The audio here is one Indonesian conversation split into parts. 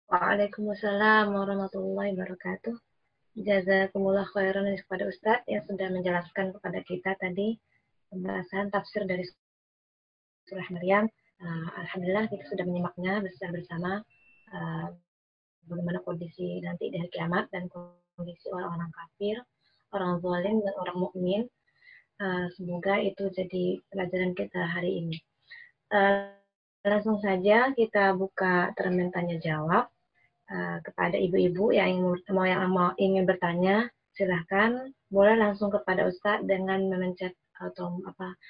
Waalaikumsalam warahmatullahi wabarakatuh. Jazakumullah khairan kepada Ustadz yang sudah menjelaskan kepada kita tadi pembahasan tafsir dari surah Maryam. Alhamdulillah kita sudah menyimaknya bersama bagaimana kondisi nanti di hari kiamat dan kondisi orang-orang kafir, orang zalim dan orang mukmin. Semoga itu jadi pelajaran kita hari ini. Langsung saja kita buka termen tanya jawab. Kepada ibu-ibu yang ingin bertanya, silahkan boleh langsung kepada Ustadz dengan memencet atau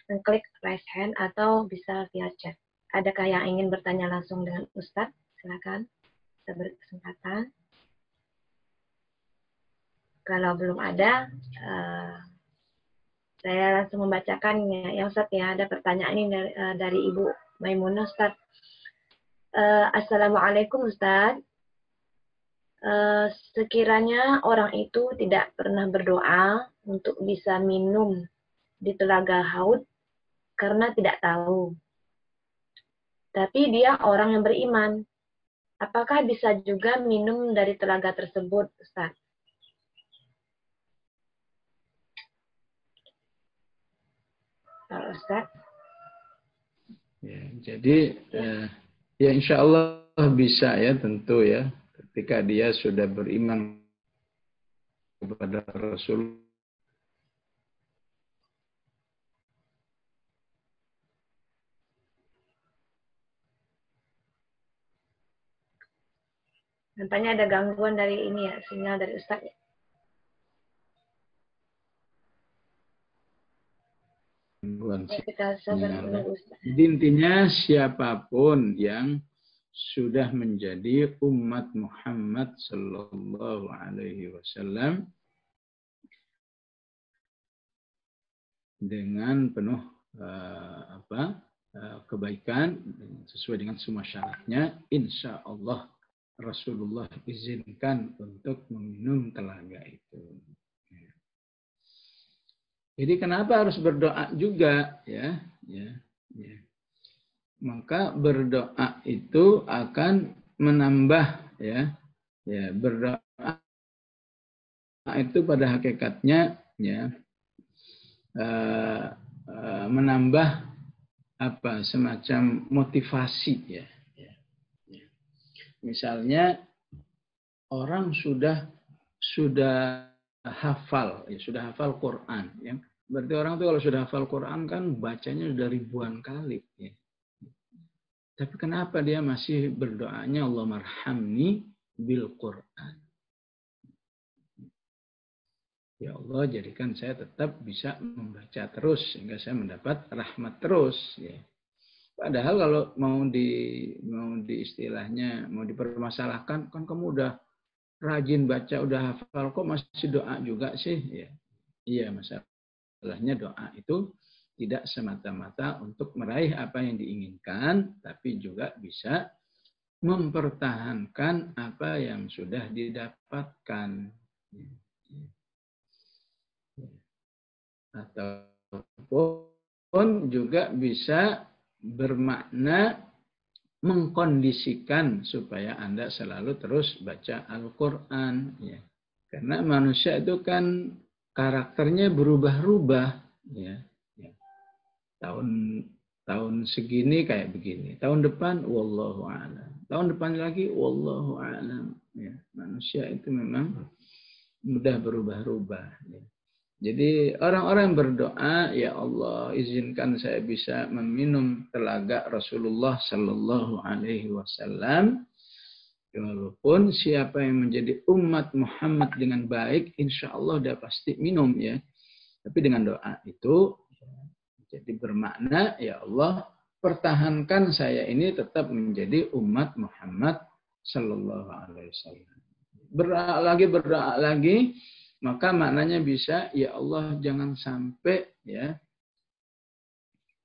mengklik raise hand atau bisa via chat. Adakah yang ingin bertanya langsung dengan Ustadz? Silahkan, kita beri kesempatan. Kalau belum ada, saya langsung membacakannya. Ya Ustadz ya, ada pertanyaan ini dari Ibu Maimunah Ustadz. Assalamualaikum Ustadz. Sekiranya orang itu tidak pernah berdoa untuk bisa minum di telaga Haud karena tidak tahu. Tapi dia orang yang beriman. Apakah bisa juga minum dari telaga tersebut, Ustaz? Ustaz? Ya, jadi ya insya Allah bisa ya tentu ya. Ketika dia sudah beriman kepada Rasul. Nampaknya ada gangguan dari ini ya, sinyal dari Ustaz. Jadi intinya siapapun yang sudah menjadi umat Muhammad Sallallahu Alaihi Wasallam dengan penuh kebaikan sesuai dengan semua syaratnya, insya Allah Rasulullah izinkan untuk meminum telaga itu. Jadi kenapa harus berdoa juga ya? Maka berdoa itu akan menambah ya berdoa itu pada hakikatnya ya menambah semacam motivasi ya. Misalnya orang sudah hafal Quran ya. Berarti orang itu kalau sudah hafal Quran kan bacanya sudah ribuan kali ya. Tapi kenapa dia masih berdoanya Allah marhamni bil Quran? Ya Allah, jadikan saya tetap bisa membaca terus sehingga saya mendapat rahmat terus ya. Padahal kalau mau istilahnya mau dipermasalahkan, kan kamu udah rajin baca, udah hafal kok masih doa juga sih ya. Iya, masalahnya doa itu tidak semata-mata untuk meraih apa yang diinginkan, tapi juga bisa mempertahankan apa yang sudah didapatkan. Ataupun juga bisa bermakna mengkondisikan supaya Anda selalu terus baca Al-Quran. Ya. Karena manusia itu kan karakternya berubah-ubah. Ya. Tahun segini kayak begini. Tahun depan, wallahu a'lam. Tahun depan lagi, wallahu a'lam. Ya. Manusia itu memang mudah berubah-ubah. Ya. Jadi orang-orang yang berdoa, ya Allah izinkan saya bisa meminum telaga Rasulullah Sallallahu Alaihi Wasallam. Walaupun siapa yang menjadi umat Muhammad dengan baik, insya Allah dia pasti minum ya. Tapi dengan doa itu, jadi bermakna ya Allah pertahankan saya ini tetap menjadi umat Muhammad Sallallahu Alaihi Wasallam. Berdoa lagi. Maka maknanya bisa, ya Allah jangan sampai ya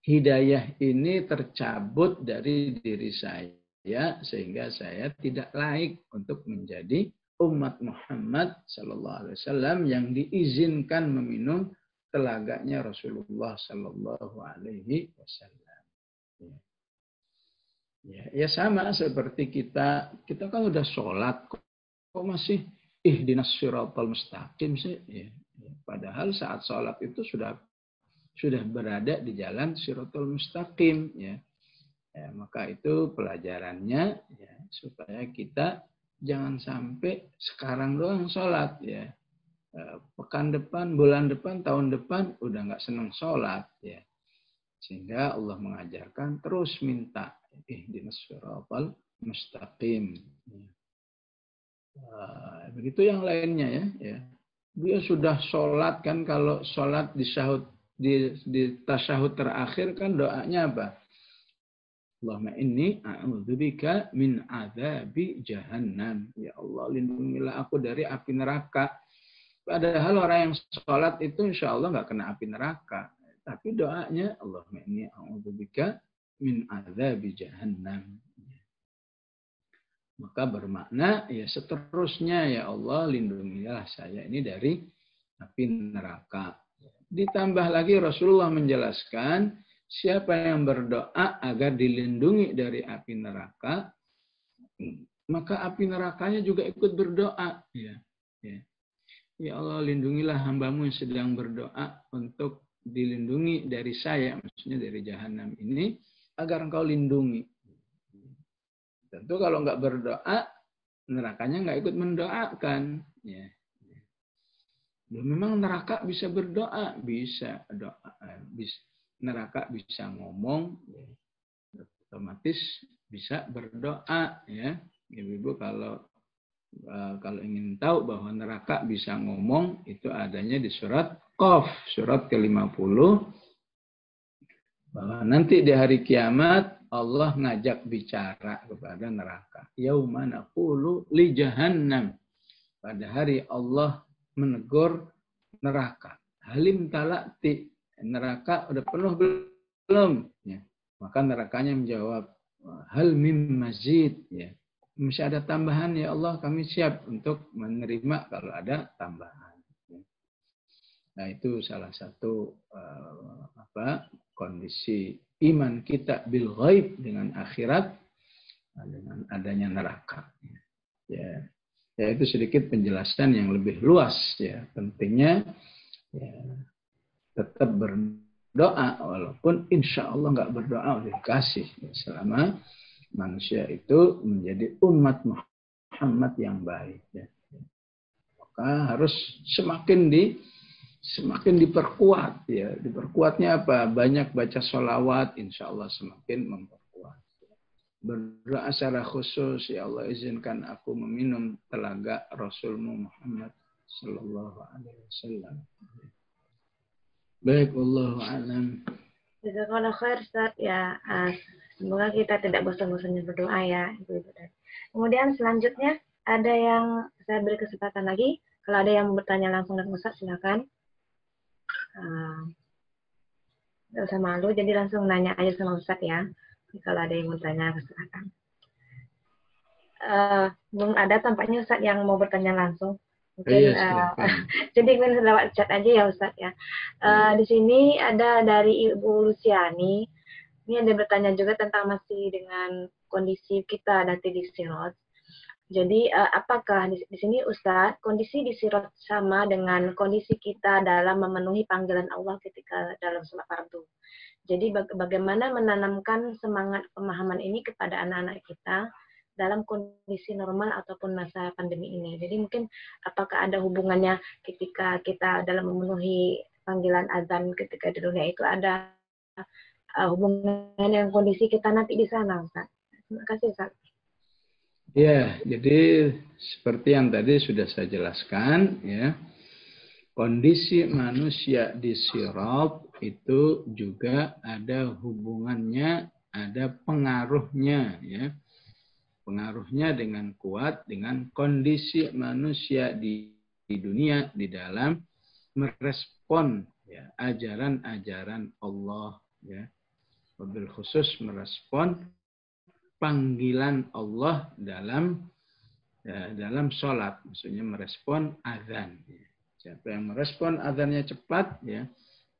hidayah ini tercabut dari diri saya sehingga saya tidak layak untuk menjadi umat Muhammad Sallallahu Alaihi Wasallam yang diizinkan meminum telaganya Rasulullah Sallallahu Alaihi Wasallam. Ya sama seperti kita kan udah sholat, kok masih ihdinas siratal mustaqim sih? Padahal saat sholat itu sudah berada di jalan siratal mustaqim, ya. Maka itu pelajarannya, ya, supaya kita jangan sampai sekarang doang sholat, ya. Pekan depan, bulan depan, tahun depan udah nggak senang sholat, ya. Sehingga Allah mengajarkan terus minta ihdinas siratal mustaqim. Begitu yang lainnya, ya. Dia sudah sholat kan, kalau sholat di tasyahud terakhir kan doanya apa? Allahumma inni a'udzubika min adzabi jahannam. Ya Allah, lindungilah aku dari api neraka. Padahal orang yang sholat itu insya Allah nggak kena api neraka. Tapi doanya, Allahumma inni a'udzubika min adzabi jahannam. Maka bermakna, ya seterusnya, ya Allah, lindungilah saya ini dari api neraka. Ditambah lagi Rasulullah menjelaskan, siapa yang berdoa agar dilindungi dari api neraka, maka api nerakanya juga ikut berdoa. Ya Allah, lindungilah hambamu yang sedang berdoa untuk dilindungi dari saya, maksudnya dari jahanam ini, agar engkau lindungi. Tentu kalau nggak berdoa, nerakanya nggak ikut mendoakan. Memang neraka bisa berdoa, bisa doa, neraka bisa ngomong, otomatis bisa berdoa, ya. Ibu-ibu kalau ingin tahu bahwa neraka bisa ngomong, itu adanya di surat Qaf, surat ke-50, bahwa nanti di hari kiamat Allah ngajak bicara kepada neraka. Yauma naqulu li jahannam. Pada hari Allah menegur neraka. Halim talati, neraka udah penuh belum? Ya. Maka nerakanya menjawab, hal mim mazid. Ya. Masih ada tambahan, ya Allah, kami siap untuk menerima kalau ada tambahan. Ya. Nah, itu salah satu kondisi iman kita bil ghaib dengan akhirat, dengan adanya neraka. Ya. Ya, itu sedikit penjelasan yang lebih luas, ya. Pentingnya, ya, tetap berdoa walaupun insya Allah nggak berdoa udah dikasih, ya, selama manusia itu menjadi umat Muhammad yang baik, ya. Maka harus semakin diperkuat, ya. Diperkuatnya apa? Banyak baca sholawat, insya Allah semakin memperkuat. Berdoa secara khusus, ya Allah, izinkan aku meminum telaga Rasulmu Muhammad sallallahu alaihi wasallam. Baik, wallahu a'lam. Jazakallahu khair, Ustaz. Ya, semoga kita tidak bosan-bosannya berdoa, ya, Ibu-ibu. Kemudian selanjutnya ada yang saya beri kesempatan lagi. Kalau ada yang mau bertanya langsung dengan Ustaz, silakan. Tidak usah malu, jadi langsung nanya aja sama Ustaz, ya. Kalau ada yang mau bertanya, silakan. Belum ada tampaknya Ustaz yang mau bertanya langsung. Mungkin jadi ingin lewat chat aja ya Ustaz, ya. Di sini ada dari Ibu Luciani. Ini ada bertanya juga tentang masih dengan kondisi kita nanti di Sirot. Jadi apakah di sini Ustaz, kondisi di Sirot sama dengan kondisi kita dalam memenuhi panggilan Allah ketika dalam sholat fardu? Jadi bagaimana menanamkan semangat pemahaman ini kepada anak-anak kita dalam kondisi normal ataupun masa pandemi ini. Jadi mungkin apakah ada hubungannya ketika kita dalam memenuhi panggilan azan ketika di dunia itu ada hubungan dengan kondisi kita nanti di sana, Ustaz. Terima kasih, Ustaz. Ya, jadi seperti yang tadi sudah saya jelaskan, ya. Kondisi manusia di Sirat itu juga ada hubungannya, ada pengaruhnya, ya. Pengaruhnya dengan kuat dengan kondisi manusia di dunia di dalam merespon, ya, ajaran-ajaran Allah, ya. Wabil khusus merespon panggilan Allah dalam sholat, maksudnya merespon azan. Ya. Siapa yang merespon azannya cepat, ya,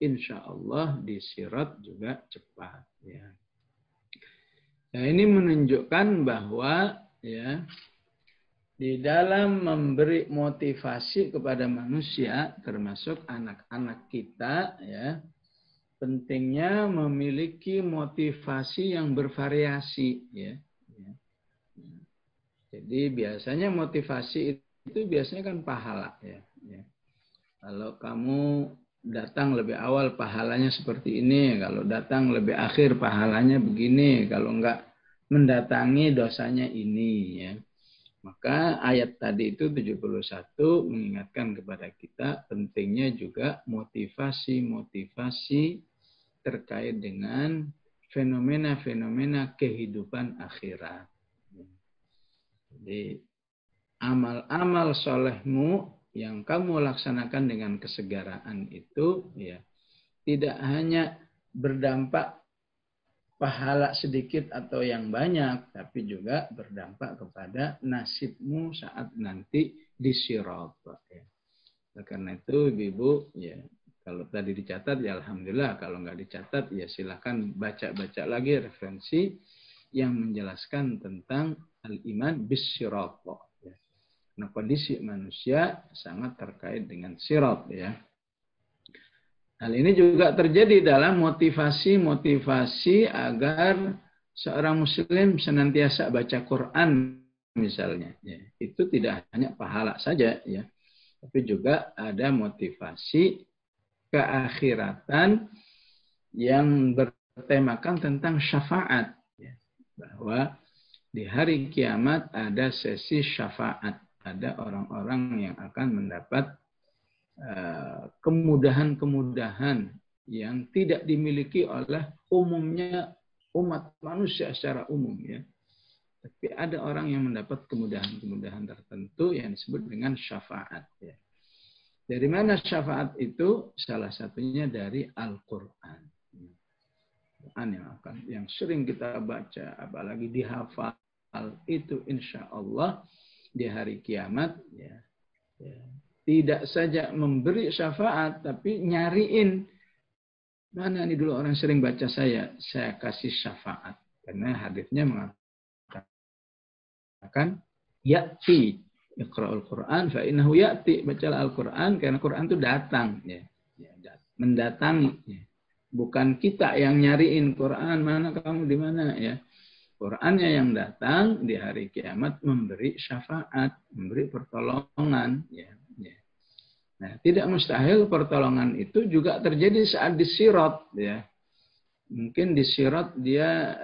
insya Allah di Sirat juga cepat, ya. Nah, ini menunjukkan bahwa ya di dalam memberi motivasi kepada manusia, termasuk anak-anak kita, ya, pentingnya memiliki motivasi yang bervariasi, ya. Jadi biasanya motivasi itu biasanya kan pahala, ya. Kalau kamu datang lebih awal pahalanya seperti ini, kalau datang lebih akhir pahalanya begini, kalau enggak mendatangi dosanya ini, ya. Maka ayat tadi itu 71 mengingatkan kepada kita pentingnya juga motivasi-motivasi terkait dengan fenomena-fenomena kehidupan akhirat. Jadi amal-amal solehmu yang kamu laksanakan dengan kesegaraan itu ya tidak hanya berdampak pahala sedikit atau yang banyak, tapi juga berdampak kepada nasibmu saat nanti di sirat. Ya. Karena itu ibu-ibu, ya kalau tadi dicatat ya alhamdulillah, kalau nggak dicatat ya silahkan baca-baca lagi referensi yang menjelaskan tentang al-iman bis sirat. Ya. Nah, kondisi manusia sangat terkait dengan sirat, ya. Hal ini juga terjadi dalam motivasi-motivasi agar seorang muslim senantiasa baca Quran misalnya. Ya, itu tidak hanya pahala saja, ya, tapi juga ada motivasi keakhiratan yang bertemakan tentang syafaat. Ya, bahwa di hari kiamat ada sesi syafaat. Ada orang-orang yang akan mendapat kemudahan-kemudahan yang tidak dimiliki oleh umumnya umat manusia secara umum, ya. Tapi ada orang yang mendapat kemudahan-kemudahan tertentu yang disebut dengan syafaat, ya. Dari mana syafaat itu? Salah satunya dari Al-Quran. Quran yang sering kita baca, apalagi dihafal, itu insya Allah di hari kiamat, ya, tidak saja memberi syafaat, tapi nyariin. Mana nih dulu orang sering baca saya kasih syafaat. Karena hadisnya mengatakan, ya'ti, iqra'ul Qur'an, fa'innahu ya'ti. Bacalah Al-Quran, karena Quran itu datang. Ya. Mendatangi. Ya. Bukan kita yang nyariin Quran, mana kamu di mana, ya. Qurannya yang datang di hari kiamat memberi syafaat, memberi pertolongan, ya. Nah, tidak mustahil pertolongan itu juga terjadi saat di sirat, ya. Mungkin di sirat dia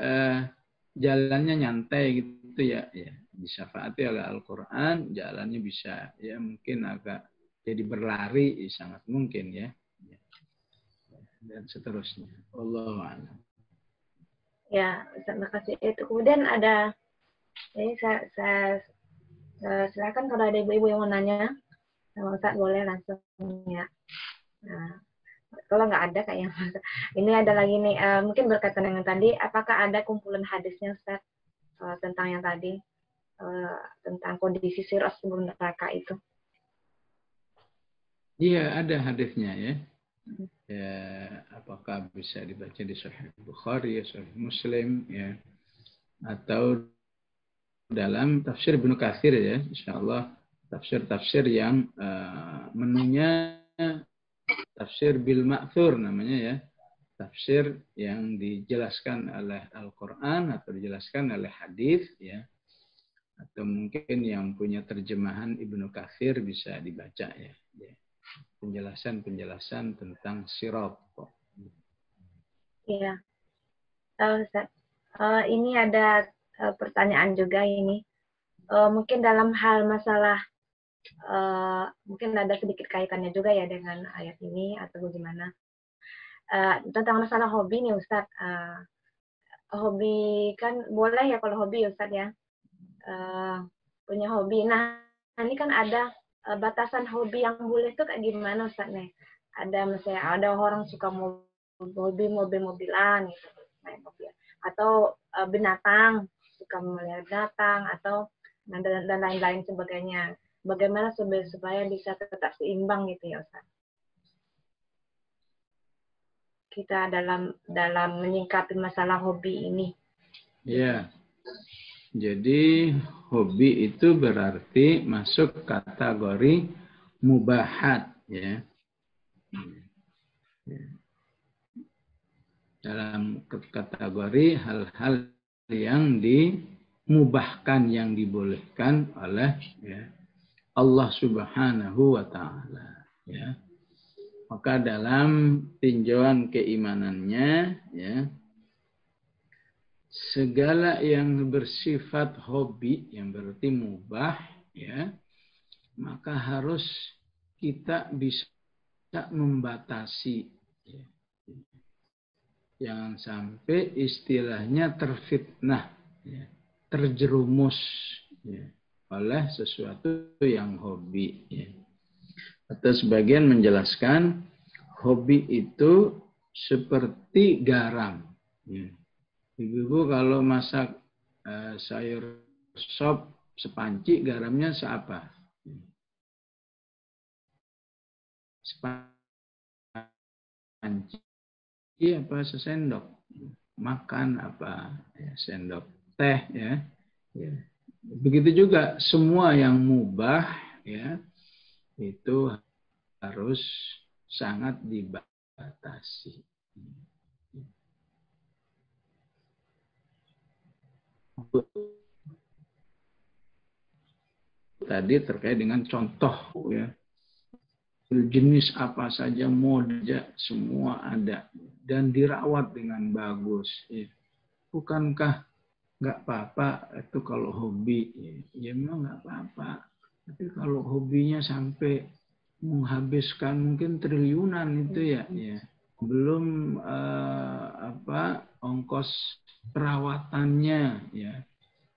jalannya nyantai gitu, ya. Disyafaati oleh Al-Quran, jalannya bisa ya mungkin agak jadi berlari, sangat mungkin, ya. Dan seterusnya. Wallahu a'lam. Ya, terima kasih. Itu kemudian ada, ini saya silakan kalau ada ibu-ibu yang mau nanya. Sama Ustaz boleh langsung, ya. Nah, kalau nggak ada kayaknya ini ada lagi nih, mungkin berkaitan dengan tadi, apakah ada kumpulan hadisnya Ustaz tentang yang tadi, tentang kondisi sirat sebelum neraka itu? Iya, ada hadisnya, ya. Ya, apakah bisa dibaca di Sahih Bukhari, Sahih Muslim, ya, atau dalam tafsir Ibnu Katsir, ya, insyaallah tafsir-tafsir yang menunya tafsir bil ma'thur namanya, ya. Tafsir yang dijelaskan oleh Al-Qur'an atau dijelaskan oleh hadis, ya. Atau mungkin yang punya terjemahan Ibnu Katsir bisa dibaca, ya. Penjelasan-penjelasan tentang sirat. Iya. Ustaz, ini ada pertanyaan juga ini. Mungkin dalam hal masalah, mungkin ada sedikit kaitannya juga ya dengan ayat ini atau bagaimana. Tentang masalah hobi nih Ustaz. Hobi kan boleh ya kalau hobi Ustaz, ya. Punya hobi. Nah, ini kan ada batasan hobi yang boleh tuh kayak gimana Ustaz nih? Ada misalnya ada orang suka hobi mobil-mobilan gitu, main mobil. Atau binatang, suka melihat binatang atau dan lain-lain sebagainya. Bagaimana supaya bisa tetap seimbang gitu ya Ustaz? Kita dalam menyingkapi masalah hobi ini. Ya. Jadi hobi itu berarti masuk kategori mubahat, ya. Dalam kategori hal-hal yang dimubahkan, yang dibolehkan oleh ya, Allah Subhanahu wa taala, ya. Maka dalam tinjauan keimanannya, ya, segala yang bersifat hobi, yang berarti mubah, ya, maka harus kita bisa membatasi, ya. Jangan sampai istilahnya terfitnah, ya, terjerumus, ya, oleh sesuatu yang hobi, ya. Atau sebagian menjelaskan hobi itu seperti garam, ya. Ibu-ibu kalau masak sayur sop sepanci, garamnya seapa? Sepanci apa sesendok? Makan apa? Ya, sendok teh, ya. Ya. Begitu juga semua yang mubah, ya, itu harus sangat dibatasi. Tadi terkait dengan contoh, ya, jenis apa saja, mode semua ada dan dirawat dengan bagus, ya. Bukankah nggak apa-apa itu kalau hobi, ya, ya memang nggak apa-apa, tapi kalau hobinya sampai menghabiskan mungkin triliunan itu, ya, ya, belum ongkos perawatannya, ya,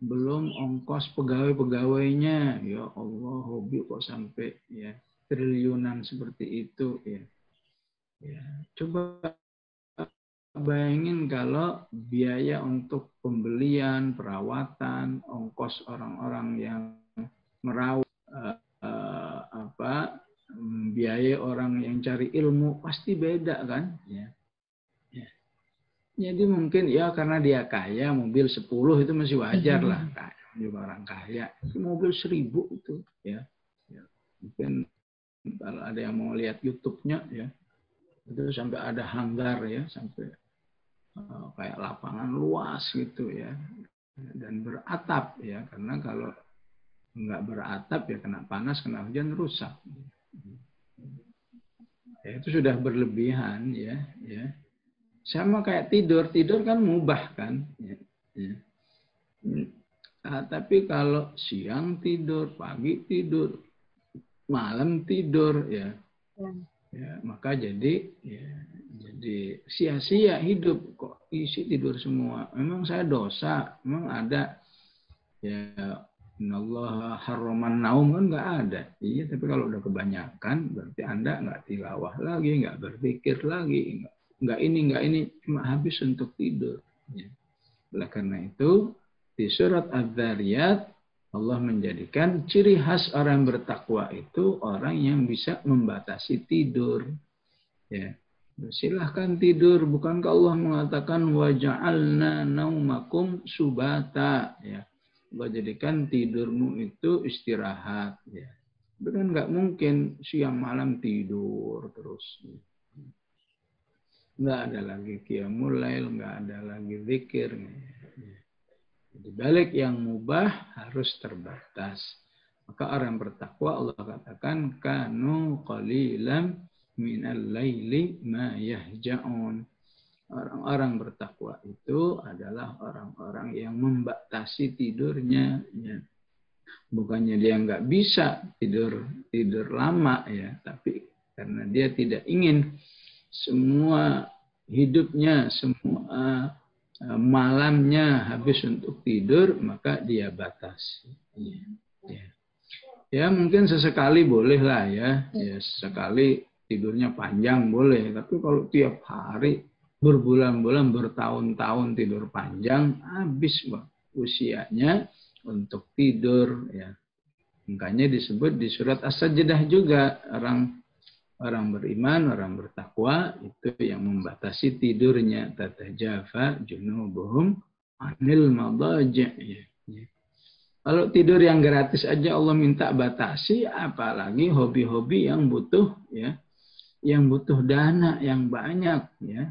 belum ongkos pegawai-pegawainya, ya Allah, hobi kok sampai, ya, triliunan seperti itu, ya. Ya, coba bayangin kalau biaya untuk pembelian, perawatan, ongkos orang-orang yang merawat, biaya orang yang cari ilmu pasti beda, kan? Ya. Ya. Jadi mungkin ya karena dia kaya, mobil 10 itu masih wajar lah, juga orang kaya. Itu mobil 1000 itu, ya. Ya. Mungkin kalau ada yang mau lihat YouTube-nya, ya, itu sampai ada hanggar, ya, sampai kayak lapangan luas gitu, ya, dan beratap, ya, karena kalau nggak beratap ya kena panas, kena hujan rusak. Ya, itu sudah berlebihan, ya, ya. Sama kayak tidur kan mubah, kan, ya, ya. Nah, tapi kalau siang tidur, pagi tidur, malam tidur, ya, ya, maka jadi sia-sia hidup. Kok isi tidur semua? Memang saya dosa, memang ada, ya, innallaha harraman naum, kan nggak ada. Iya, tapi kalau udah kebanyakan berarti Anda nggak tilawah lagi, nggak berpikir lagi, nggak ini, cuma habis untuk tidur, ya. Oleh karena itu di surat Az-Zariyat Allah menjadikan ciri khas orang yang bertakwa itu orang yang bisa membatasi tidur, ya. Silahkan tidur, bukankah Allah mengatakan waja'alna naumakum subata, ya. Allah jadikan tidurmu itu istirahat, ya. Tapi kan nggak mungkin siang malam tidur terus. Nggak ada lagi qiyamul lail, nggak ada lagi zikir. Di balik yang mubah harus terbatas. Maka orang bertakwa Allah katakan kanu qalilan minal laili ma yahja'un. Orang-orang bertakwa itu adalah orang-orang yang membatasi tidurnya, ya. Bukannya dia nggak bisa tidur lama, ya, tapi karena dia tidak ingin semua hidupnya, semua malamnya habis untuk tidur, maka dia batasi. Ya, ya. Ya mungkin sesekali boleh lah, ya, ya, sekali tidurnya panjang boleh, tapi kalau tiap hari berbulan-bulan, bertahun-tahun tidur panjang, habis usianya untuk tidur, ya. Makanya disebut di surat As-Sajdah juga orang beriman, orang bertakwa itu yang membatasi tidurnya. Tatajafa junubuhum anil madaji', ya. Kalau tidur yang gratis aja Allah minta batasi, apalagi hobi-hobi yang butuh, ya, yang butuh dana yang banyak, ya.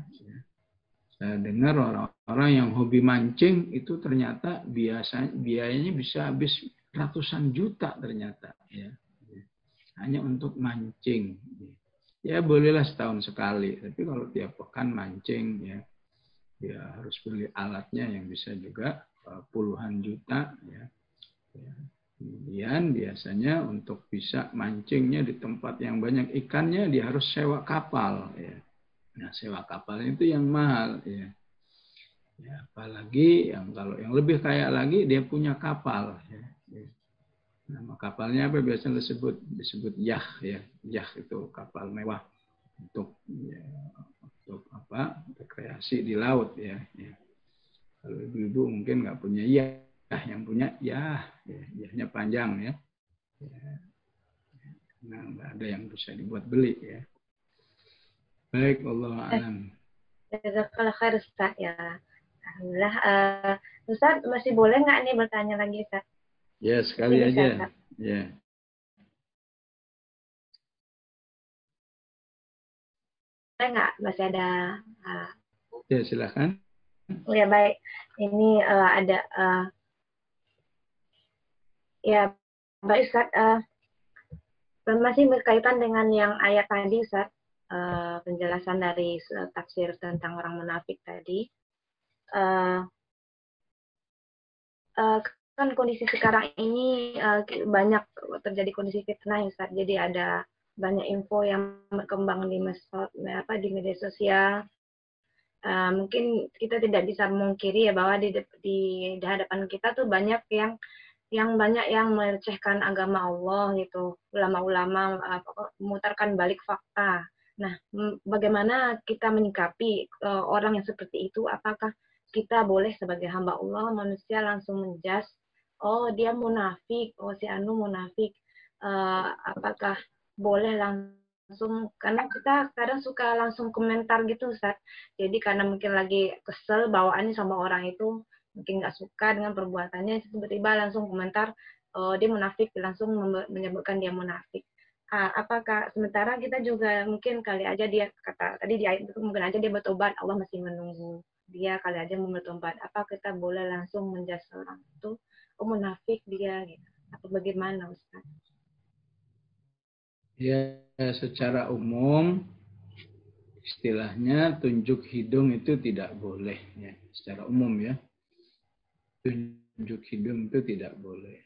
Saya dengar orang-orang yang hobi mancing itu ternyata biayanya bisa habis ratusan juta ternyata, ya. Hanya untuk mancing. Ya bolehlah setahun sekali, tapi kalau tiap pekan mancing, ya, ya harus beli alatnya yang bisa juga puluhan juta, ya. Kemudian biasanya untuk bisa mancingnya di tempat yang banyak ikannya dia harus sewa kapal, ya. Nah, sewa kapal itu yang mahal, ya. Ya, apalagi kalau yang lebih kaya lagi dia punya kapal, ya. Nama kapalnya apa biasanya disebut yah, ya. Yah itu kapal mewah untuk, ya, untuk apa? Rekreasi di laut, ya. Ya. Kalau ibu-ibu mungkin nggak punya yah, yang punya yahnya panjang, ya. Nah, nggak ada yang bisa dibuat beli, ya. Baik, Allah alam. Jazakallah khair Ustaz, ya. Alhamdulillah. Ustaz masih boleh nggak nih bertanya lagi Ustaz? Ya sekali Bisa, aja. Ustaz? Ya. Boleh nggak? Masih ada. Ya silakan. Oh ya baik. Ini ada ya baik Ustaz. Masih berkaitan dengan yang ayat tadi Ustaz. Penjelasan dari tafsir tentang orang munafik tadi. Kan kondisi sekarang ini banyak terjadi kondisi fitnah Ustaz. Jadi ada banyak info yang berkembang di media sosial. Mungkin kita tidak bisa memungkiri ya bahwa di hadapan kita tuh banyak yang banyak yang melecehkan agama Allah gitu, ulama-ulama memutarkan balik fakta. Nah, bagaimana kita menyikapi orang yang seperti itu? Apakah kita boleh sebagai hamba Allah manusia langsung menjas, oh dia munafik, oh si Anu munafik? Apakah boleh langsung? Karena kita kadang suka langsung komentar gitu, Ustaz. Jadi karena mungkin lagi kesel bawaannya sama orang itu, mungkin nggak suka dengan perbuatannya, tiba-tiba langsung komentar dia munafik, langsung menyebutkan dia munafik. Apakah sementara kita juga mungkin kali aja dia kata tadi di ayat itu mungkin aja dia bertobat, Allah masih menunggu dia kali aja mau bertobat. Apa kita boleh langsung menjudge orang itu munafik dia gitu? Atau bagaimana Ustaz? Ya secara umum istilahnya tunjuk hidung itu tidak boleh, ya. Secara umum, ya. Tunjuk hidung itu tidak boleh.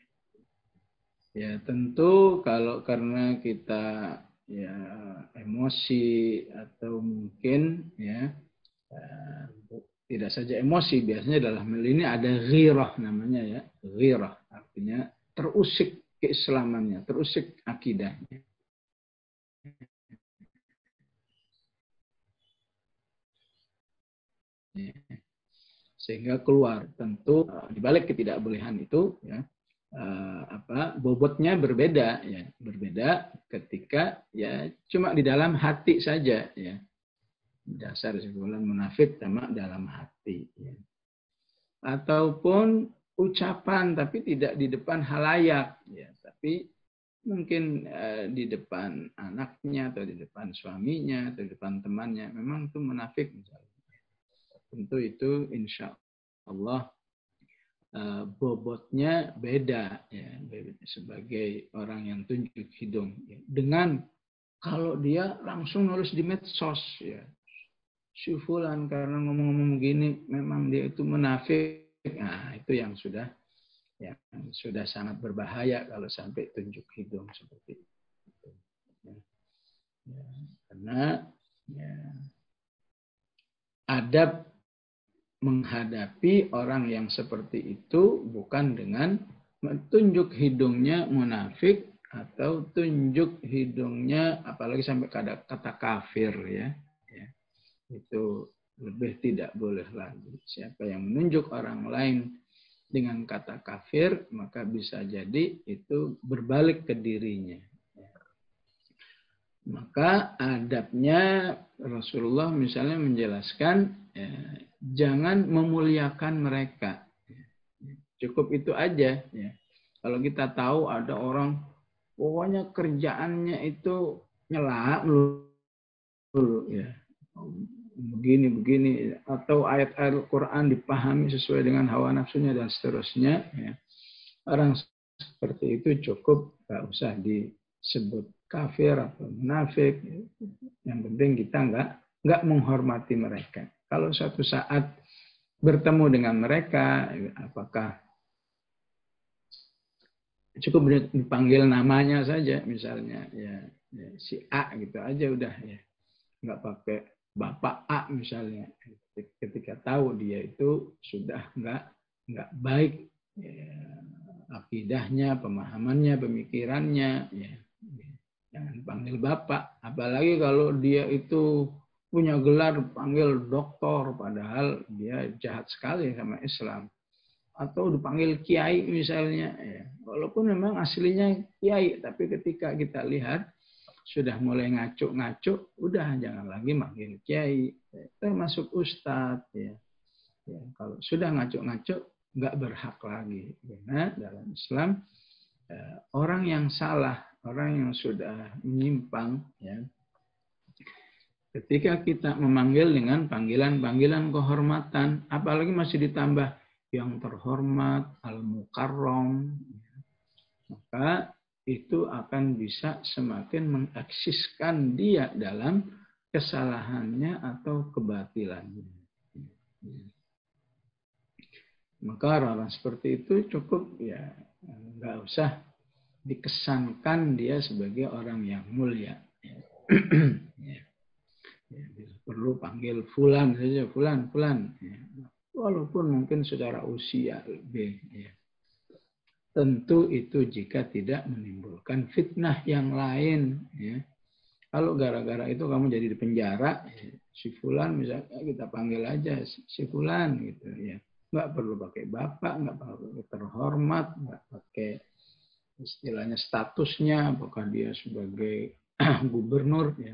Ya tentu kalau karena kita ya emosi atau mungkin ya tidak saja emosi, biasanya dalam hal ini ada ghirah namanya, ya. Ghirah artinya terusik keislamannya, terusik akidahnya. Ya. Sehingga keluar, tentu di balik ketidakbolehan itu, ya, bobotnya berbeda, ya, berbeda ketika ya cuma di dalam hati saja, ya. Dasar sebulan munafik sama dalam hati, ya. Ataupun ucapan tapi tidak di depan halayak, ya, tapi mungkin di depan anaknya atau di depan suaminya atau di depan temannya, memang itu munafik misalnya. Tentu itu insya Allah bobotnya beda, ya, sebagai orang yang tunjuk hidung, ya. Dengan kalau dia langsung nulis di medsos, ya, si fulan karena ngomong-ngomong begini memang dia itu munafik. Nah itu yang sudah sangat berbahaya kalau sampai tunjuk hidung seperti itu, ya. Karena ya, adab menghadapi orang yang seperti itu bukan dengan tunjuk hidungnya munafik atau tunjuk hidungnya apalagi sampai kata kafir, ya. Ya. Itu lebih tidak boleh lagi. Siapa yang menunjuk orang lain dengan kata kafir, maka bisa jadi itu berbalik ke dirinya. Maka adabnya Rasulullah misalnya menjelaskan, ya, jangan memuliakan mereka. Cukup itu aja. Ya. Kalau kita tahu ada orang, pokoknya kerjaannya itu nyela melulu, ya. Begini, atau ayat-ayat Al-Quran dipahami sesuai dengan hawa nafsunya dan seterusnya. Ya. Orang seperti itu cukup, nggak usah disebut kafir atau munafik. Yang penting kita nggak menghormati mereka. Kalau suatu saat bertemu dengan mereka, apakah cukup dipanggil namanya saja, misalnya ya si A gitu aja udah, ya nggak pakai Bapak A misalnya, ketika tahu dia itu sudah nggak baik, ya, akidahnya, pemahamannya, pemikirannya, ya jangan panggil Bapak. Apalagi kalau dia itu punya gelar panggil doktor, padahal dia jahat sekali sama Islam. Atau dipanggil kiai misalnya, ya. Walaupun memang aslinya kiai, tapi ketika kita lihat sudah mulai ngaco-ngaco, udah jangan lagi manggil kiai, termasuk ustadz, ya. Ya, kalau sudah ngaco-ngaco nggak berhak lagi, karena dalam Islam orang yang salah, orang yang sudah menyimpang, ya, ketika kita memanggil dengan panggilan-panggilan kehormatan, apalagi masih ditambah yang terhormat, al-mukarram, maka itu akan bisa semakin mengeksiskan dia dalam kesalahannya atau kebatilannya. Maka orang seperti itu cukup, ya nggak usah dikesankan dia sebagai orang yang mulia. Ya, perlu panggil fulan saja, fulan. Ya. Walaupun mungkin secara usia lebih. Ya. Tentu itu jika tidak menimbulkan fitnah yang lain. Ya. Kalau gara-gara itu kamu jadi di penjara, ya, si fulan misalnya kita panggil aja si fulan gitu ya. Nggak perlu pakai bapak, nggak perlu terhormat, nggak pakai istilahnya statusnya, apakah dia sebagai gubernur, ya.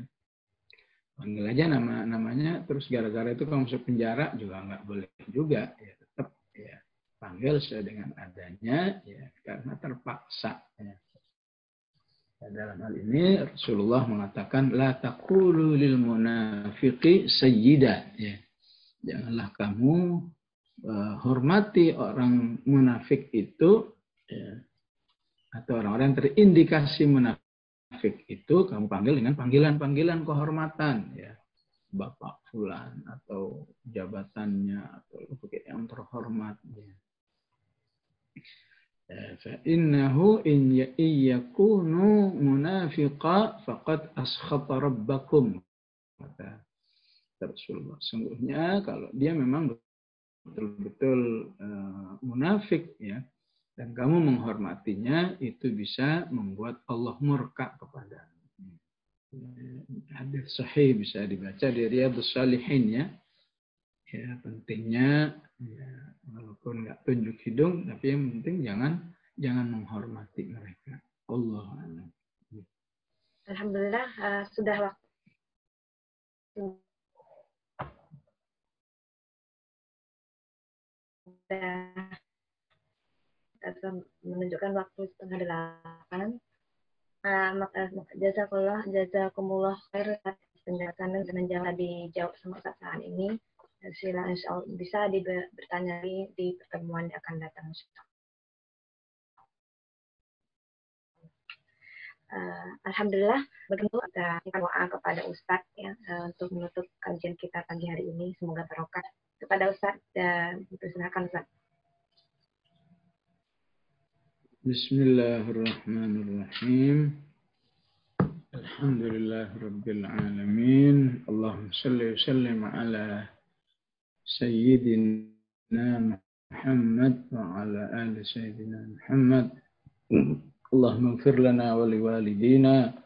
Panggil aja namanya, terus gara-gara itu kamu masuk penjara juga nggak boleh juga, ya tetap ya panggil sesuai dengan adanya, ya karena terpaksa. Ya. Dalam hal ini Rasulullah mengatakan la taqulu lil munafiqi sayyidah, ya. Janganlah kamu hormati orang munafik itu, ya, atau orang-orang yang terindikasi munafik itu kamu panggil dengan panggilan-panggilan kehormatan, ya. Bapak fulan atau jabatannya atau yang terhormat, ya. Fa'innahu in yakunu munafiqa faqad askhata rabbakum, kata Rasulullah. Sungguhnya kalau dia memang betul-betul munafik, ya, dan kamu menghormatinya, itu bisa membuat Allah murka kepada. Hadis sahih bisa dibaca di Riyadhus Shalihin, ya. Ya pentingnya, ya, walaupun nggak tunjuk hidung, tapi yang penting jangan menghormati mereka. Allah a'lam. Alhamdulillah sudah waktu menunjukkan waktu 7:30. Jazakumullah khair atas penjelasan dan jangan dijawab sama saat ini. Sila insya Allah bisa bertanya di pertemuan yang akan datang. Alhamdulillah, begitu kita doa kepada Ustadz, ya, untuk menutup kajian kita pagi hari ini. Semoga barokah kepada Ustadz, dan silakan Ustadz. Bismillahirrahmanirrahim. Alhamdulillah Rabbil Alamin. Allahumma salli wa sallim ala Sayyidina Muhammad wa ala ali Sayyidina Muhammad. Allahumma ighfir lana wa liwalidina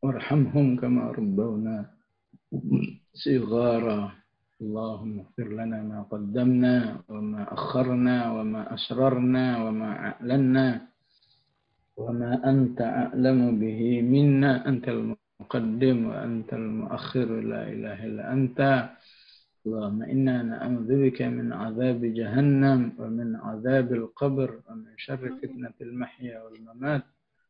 warhamhum kama rabbawna sighara. Allahumma ighfir lana ma qaddamna wa ma akharna wa ma asrarna wa ma a'lanna wa ma anta a'lamu bihi minna, antal muqaddim wa antal muakhir, la ilaha illa anta اللهم إنا نعوذ بك من عذاب جهنم ومن عذاب القبر ومن شر فتنة المحيا والممات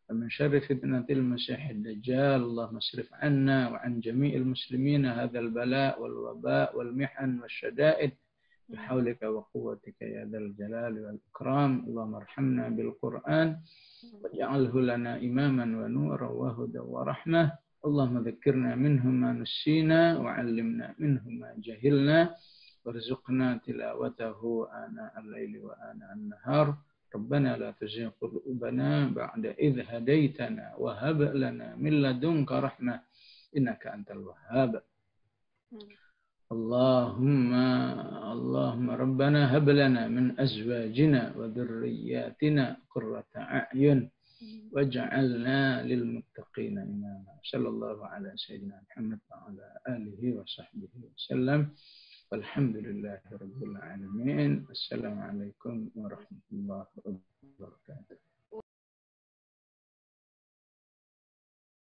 ومن شر فتنة المسيح الدجال. اللهم اصرف عنا وعن جميع المسلمين هذا البلاء والوباء والمحن والشدائد بحولك وقوتك يا ذا الجلال والإكرام. اللهم ارحمنا بالقرآن واجعله لنا إماما ونورا وهدى ورحمة. اللهم ذكرنا منه ما نسينا وعلمنا منه ما جهلنا وارزقنا تلاوته آناء الليل وآناء النهار. ربنا لا تزغ قلوبنا بعد إذ هديتنا وهب لنا من لدنك رحمة إنك أنت الوهاب. اللهم ربنا هب لنا من أزواجنا وذرياتنا قرة أعين واجعلنا للمتقين إماما. صلى الله على سيدنا محمد وعلى آله وصحبه وسلم والحمد لله رب العالمين. السلام عليكم ورحمة الله وبركاته.